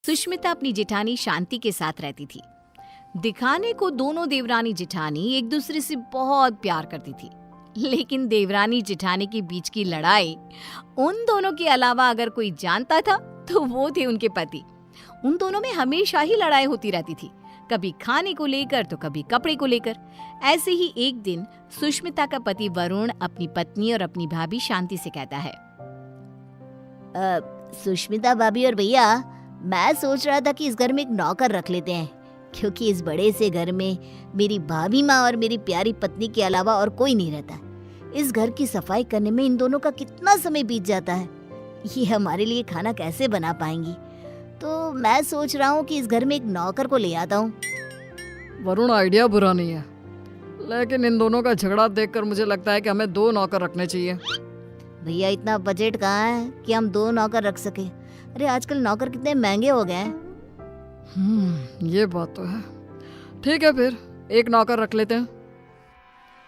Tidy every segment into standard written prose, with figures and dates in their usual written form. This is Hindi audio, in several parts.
सुष्मिता अपनी जेठानी शांति के साथ रहती थी। दिखाने को दोनों देवरानी जेठानी एक दूसरे से बहुत प्यार करती थी, लेकिन देवरानी जेठानी के बीच की लड़ाई उन दोनों के अलावा अगर कोई जानता था तो वो थे उनके पति। उन दोनों में हमेशा ही लड़ाई होती रहती थी, कभी खाने को लेकर तो कभी कपड़े को लेकर। ऐसे ही एक दिन सुष्मिता का पति वरुण अपनी पत्नी और अपनी भाभी शांति से कहता है, सुष्मिता भाभी और भैया, मैं सोच रहा था कि इस घर में एक नौकर रख लेते हैं, क्योंकि इस बड़े से घर में मेरी भाभी माँ और मेरी प्यारी पत्नी के अलावा और कोई नहीं रहता। इस घर की सफाई करने में इन दोनों का कितना समय बीत जाता है, ये हमारे लिए खाना कैसे बना पाएंगी। तो मैं सोच रहा हूँ कि इस घर में एक नौकर को ले आता हूँ। वरुण, आइडिया बुरा नहीं है, लेकिन इन दोनों का झगड़ा देखकर मुझे लगता है कि हमें 2 नौकर रखने चाहिए। भैया, इतना बजट कहाँ है कि हम 2 नौकर रख सके। अरे आजकल नौकर कितने महंगे हो गए हैं। ये बात तो है। ठीक है, फिर 1 नौकर रख लेते हैं।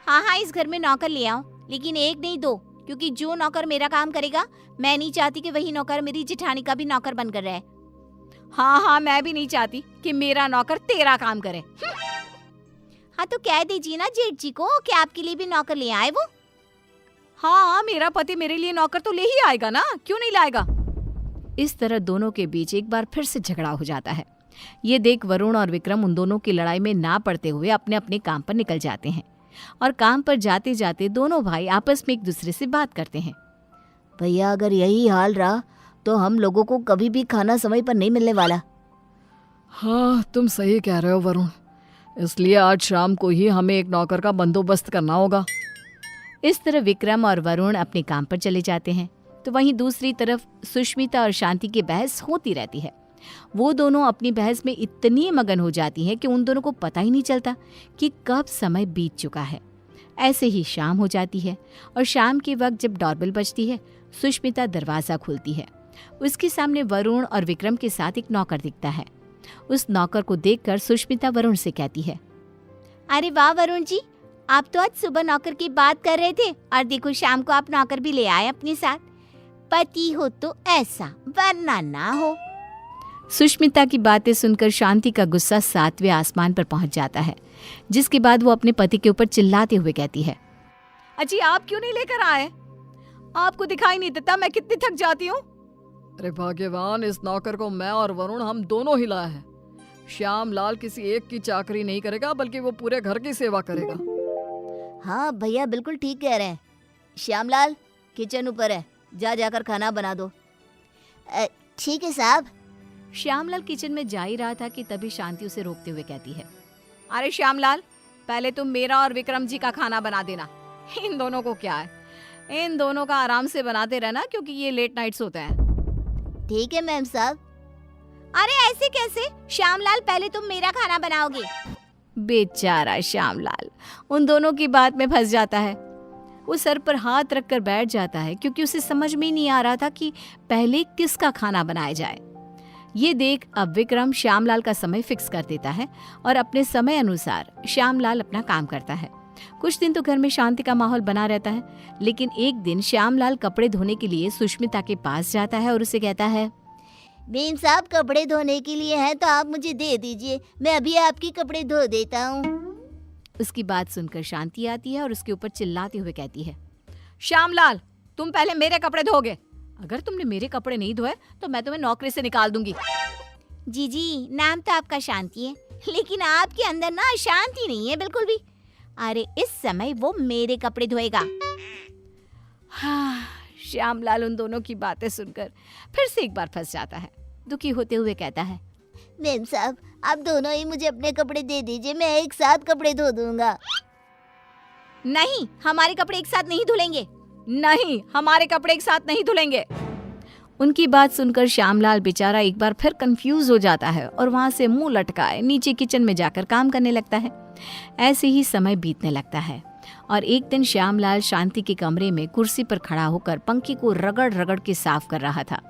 हाँ, इस घर में नौकर ले आओ, लेकिन 1 नहीं 2, क्योंकि जो नौकर मेरा काम करेगा, मैं नहीं चाहती कि वही नौकर मेरी जेठानी का भी नौकर बनकर रहे। हाँ, मैं भी नहीं चाहती कि मेरा नौकर तेरा काम करे। हाँ, तो कह दीजिए ना जेठ जी को कि आपके लिए भी नौकर ले आए वो। हाँ, मेरा पति मेरे लिए नौकर तो ले ही आएगा ना, क्यों नहीं लाएगा। इस तरह दोनों के बीच एक बार फिर से झगड़ा हो जाता है। ये देख वरुण और विक्रम उन दोनों की लड़ाई में ना पड़ते हुए अपने अपने काम पर निकल जाते हैं, और काम पर जाते जाते दोनों भाई आपस में एक दूसरे से बात करते हैं। भैया, अगर यही हाल रहा तो हम लोगों को कभी भी खाना समय पर नहीं मिलने वाला। हाँ, तुम सही कह रहे हो वरुण, इसलिए आज शाम को ही हमें एक नौकर का बंदोबस्त करना होगा। इस तरह विक्रम और वरुण अपने काम पर चले जाते हैं, तो वहीं दूसरी तरफ सुष्मिता और शांति की बहस होती रहती है। वो दोनों अपनी बहस में इतनी मगन हो जाती हैं कि उन दोनों को पता ही नहीं चलता कि कब समय बीत चुका है। ऐसे ही शाम हो जाती है, और शाम के वक्त जब डोरबेल बजती है, सुष्मिता दरवाज़ा खोलती है। उसके सामने वरुण और विक्रम के साथ एक नौकर दिखता है। उस नौकर को देखकर सुष्मिता वरुण से कहती है, अरे वाह वरुण जी, आप तो आज सुबह नौकर की बात कर रहे थे, और देखो शाम को आप नौकर भी ले आए अपने साथ। पति हो तो ऐसा, वरना ना हो। सुष्मिता की बातें सुनकर शांति का गुस्सा 7वें आसमान पर पहुंच जाता है, जिसके बाद वो अपने पति के ऊपर चिल्लाते हुए कहती है, अजी आप क्यों नहीं लेकर आए? आपको दिखाई नहीं देता मैं कितनी थक जाती हूँ? अरे भाग्यवान, इस नौकर को मैं और वरुण हम दोनों ही लाए हैं। श्याम लाल किसी एक की चाकरी नहीं करेगा, बल्कि वो पूरे घर की सेवा करेगा। हाँ भैया, बिल्कुल ठीक कह रहे हैं। श्यामलाल, किचन ऊपर है, जाकर खाना बना दो। ठीक है साहब। श्यामलाल किचन में जा ही रहा था कि तभी शांति उसे रोकते हुए कहती है, अरे श्यामलाल, पहले तुम मेरा और विक्रम जी का खाना बना देना। इन दोनों को क्या है, इन दोनों का आराम से बनाते रहना, क्योंकि ये लेट नाइट्स होते हैं। ठीक है मैम साहब। अरे ऐसे कैसे? श्यामलाल, पहले तुम मेरा खाना बनाओगे। बेचारा श्यामलाल उन दोनों की बात में फंस जाता है। वो सर पर हाथ रखकर बैठ जाता है, क्योंकि उसे समझ में ही नहीं आ रहा था कि पहले किसका खाना बनाया जाए। ये देख अब विक्रम श्यामलाल का समय फिक्स कर देता है, और अपने समय अनुसार श्यामलाल अपना काम करता है। कुछ दिन तो घर में शांति का माहौल बना रहता है, लेकिन एक दिन श्यामलाल कपड़े धोने के लिए सुष्मिता के पास जाता है और उसे कहता है, बेन साहब, कपड़े धोने के लिए हैं तो आप मुझे दे दीजिए, मैं अभी आपके कपड़े धो देता हूँ। उसकी बात सुनकर शांति आती है और उसके ऊपर चिल्लाते हुए कहती है, श्यामलाल, तुम पहले मेरे कपड़े धोगे। अगर तुमने मेरे कपड़े नहीं धोए तो मैं तुम्हें नौकरी से निकाल दूंगी। जी, नाम तो आपका शांति है, लेकिन आपके अंदर ना शांति नहीं है बिल्कुल भी। अरे इस समय वो मेरे कपड़े धोएगा। हाँ, श्यामलाल उन दोनों की बातें सुनकर फिर से एक बार फंस जाता है। दुखी होते हुए कहता है, मैम साहब, आप दोनों ही मुझे अपने कपड़े दे दीजिए, मैं एक साथ कपड़े धो दूंगा। नहीं, हमारे कपड़े एक साथ नहीं धुलेंगे। नहीं, हमारे कपड़े एक साथ नहीं धुलेंगे। उनकी बात सुनकर श्यामलाल बेचारा एक बार फिर कंफ्यूज हो जाता है, और वहां से मुंह लटकाए नीचे किचन में जाकर काम करने लगता है। ऐसे ही समय बीतने लगता है, और एक दिन श्यामलाल शांति के कमरे में कुर्सी पर खड़ा होकर पंखे को रगड़ रगड़ के साफ कर रहा था।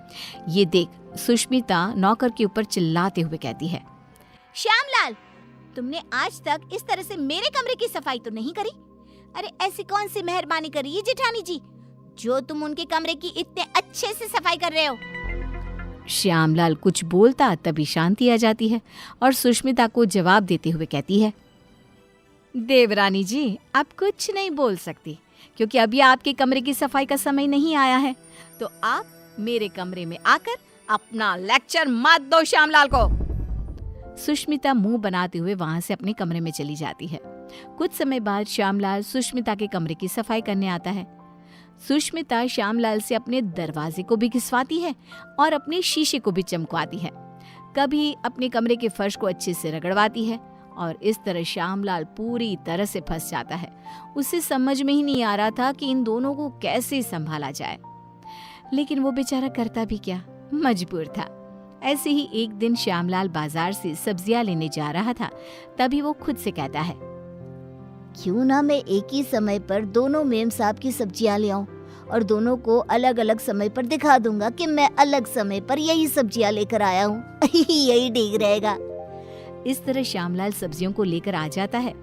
ये देख सुष्मिता नौकर के ऊपर चिल्लाते हुए कहती है, श्यामलाल, तुमने आज तक इस तरह से मेरे कमरे की सफाई तो नहीं करी। अरे ऐसी कौन सी मेहरबानी करी है जेठानी जी, जो तुम उनके कमरे की इतने अच्छे से सफाई कर रहे हो। श्यामलाल कुछ बोलता तभी शांति आ जाती है और सुष्मिता को जवाब देते हुए कहती है, देवरानी जी, आप कुछ नहीं बोल सकती क्योंकि अभी आपके कमरे की सफाई का समय नहीं आया है, तो आप मेरे कमरे में आकर अपना लेक्चर मत दो श्यामलाल को। सुष्मिता मुंह बनाते हुए वहां से अपने कमरे में चली जाती है। कुछ समय बाद श्यामलाल सुष्मिता के कमरे की सफाई करने आता है। सुष्मिता श्यामलाल से अपने दरवाजे को भी घिसवाती है और अपने शीशे को भी चमकवाती है। कभी अपने कमरे के फर्श को अच्छे से रगड़वाती है और इस तरह श्यामलाल पूरी तरह से फंस जाता है। उसे समझ में ही नहीं आ रहा था कि इन दोनों को कैसे संभाला जाए, लेकिन वो बेचारा करता भी क्या, मजबूर था। ऐसे ही एक दिन श्यामलाल बाजार से सब्जियां लेने जा रहा था, तभी वो खुद से कहता है, क्यों ना मैं एक ही समय पर दोनों मेम साहब की सब्जियां ले आऊं और दोनों को अलग अलग समय पर दिखा दूंगा कि मैं अलग समय पर यही सब्जियां लेकर आया हूँ। यही ठीक रहेगा। इस तरह श्यामलाल सब्जियों को लेकर आ जाता है,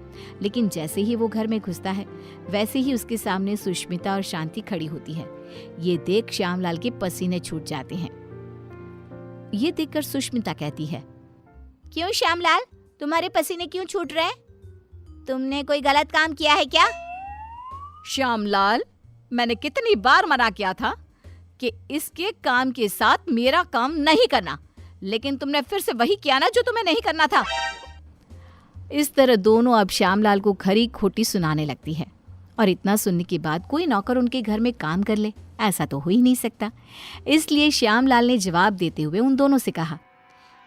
लेकिन जैसे ही वो घर में घुसता है वैसे ही उसके सामने सुष्मिता और शांति खड़ी होती है। ये देख श्यामलाल के पसीने छूट जाते हैं। ये देखकर सुष्मिता कहती है, क्यों श्यामलाल, तुम्हारे पसीने क्यों छूट रहे हैं? तुमने कोई गलत काम किया है क्या? श्यामलाल, मैंने कितनी बार मना किया था कि इसके काम के साथ मेरा काम नहीं करना, लेकिन तुमने फिर से वही किया ना जो तुम्हें नहीं करना था। इस तरह दोनों अब श्यामलाल को खरी खोटी सुनाने लगती है और इतना सुनने के बाद कोई नौकर उनके घर में काम कर ले, ऐसा तो हो ही नहीं सकता। इसलिए श्यामलाल ने जवाब देते हुए उन दोनों से कहा,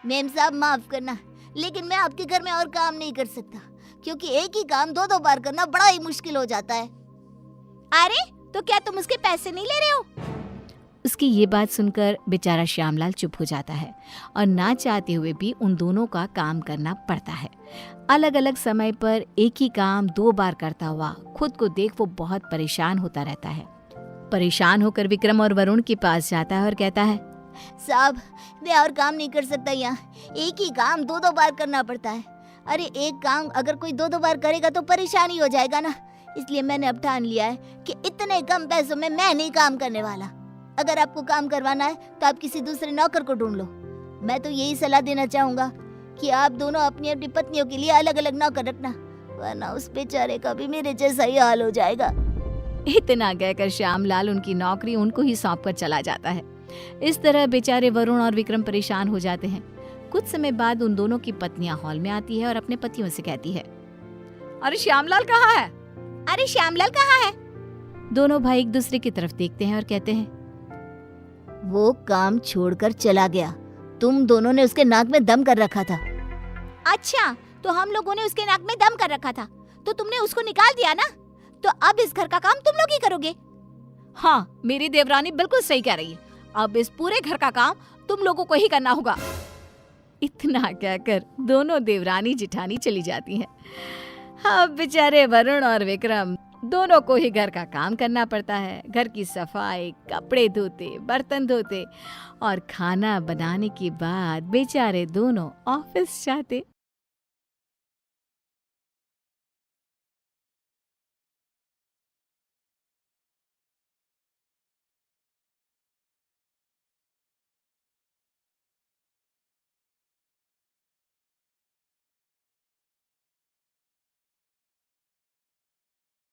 मेम साहब माफ करना, लेकिन मैं आपके घर में और काम नहीं कर सकता क्योंकि एक ही काम दो बार करना बड़ा ही मुश्किल हो जाता है। अरे तो क्या तुम उसके पैसे नहीं ले रहे हो? उसकी ये बात सुनकर बेचारा श्यामलाल चुप हो जाता है और ना चाहते हुए भी उन दोनों का काम करना पड़ता है। अलग अलग समय पर एक ही काम 2 बार करता हुआ खुद को देख वो बहुत परेशान होता रहता है। परेशान होकर विक्रम और वरुण के पास जाता है और कहता है, साहब मैं और काम नहीं कर सकता, यहाँ एक ही काम 2 बार करना पड़ता है। अरे एक काम अगर कोई 2 बार करेगा तो परेशानी हो जाएगा ना, इसलिए मैंने अब ठान लिया है कि इतने कम पैसों में मैं नहीं काम करने वाला। अगर आपको काम करवाना है तो आप किसी दूसरे नौकर को ढूंढ लो। मैं तो यही सलाह देना चाहूंगा कि आप दोनों अपनी अपनी पत्नियों के लिए अलग अलग नौकर रखना, वरना उस बेचारे का भी मेरे जैसा ही हाल हो जाएगा। इतना कहकर श्यामलाल उनकी नौकरी उनको ही सौंप कर चला जाता है। इस तरह बेचारे वरुण और विक्रम परेशान हो जाते हैं। कुछ समय बाद उन दोनों की पत्नियां हॉल में आती है और अपने पतियों से कहती है, अरे श्यामलाल कहाँ है? अरे श्यामलाल कहाँ है? दोनों भाई एक दूसरे की तरफ देखते हैं और कहते हैं, वो काम छोड़कर चला गया। तुम दोनों ने उसके नाक में दम कर रखा था। अच्छा, तो हम लोगों ने उसके नाक में दम कर रखा था तो तुमने उसको निकाल दिया ना, तो अब इस घर का काम तुम लोग ही करोगे। हाँ, मेरी देवरानी बिल्कुल सही कह रही है, अब इस पूरे घर का काम तुम लोगों को ही करना होगा। इतना कहकर दोनों देवरानी जिठानी चली जाती हैं। अब बेचारे वरुण और विक्रम दोनों को ही घर का काम करना पड़ता है। घर की सफाई, कपड़े धोते, बर्तन धोते और खाना बनाने के बाद बेचारे दोनों ऑफिस जाते।